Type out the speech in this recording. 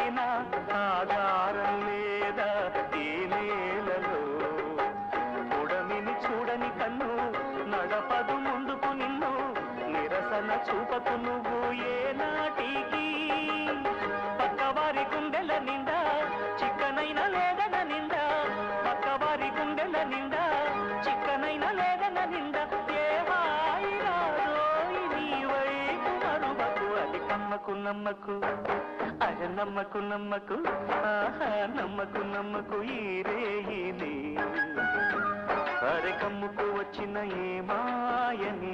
అయినా ఆధారం లేదా ఈ నేలలో చూడని కన్ను నడపదు ముందుకు నిన్ను నిరసన చూపకు నువ్వు ఏ నాటికి పక్కవారి గుండెల నిండా చిక్కనైన లేదన నిండా పక్కవారి గుండెల నిండా చిక్కనైన లేదన నిండా ఏ హాయిరారోయి నీ వైపు మరువకు అది కమ్మకు నమ్మకు అరే నమ్మకు నమ్మకు ఆహా నమ్మకు నమ్మకు ఈ రేయిని అరే కమ్ముకు వచ్చిన ఏ మాయని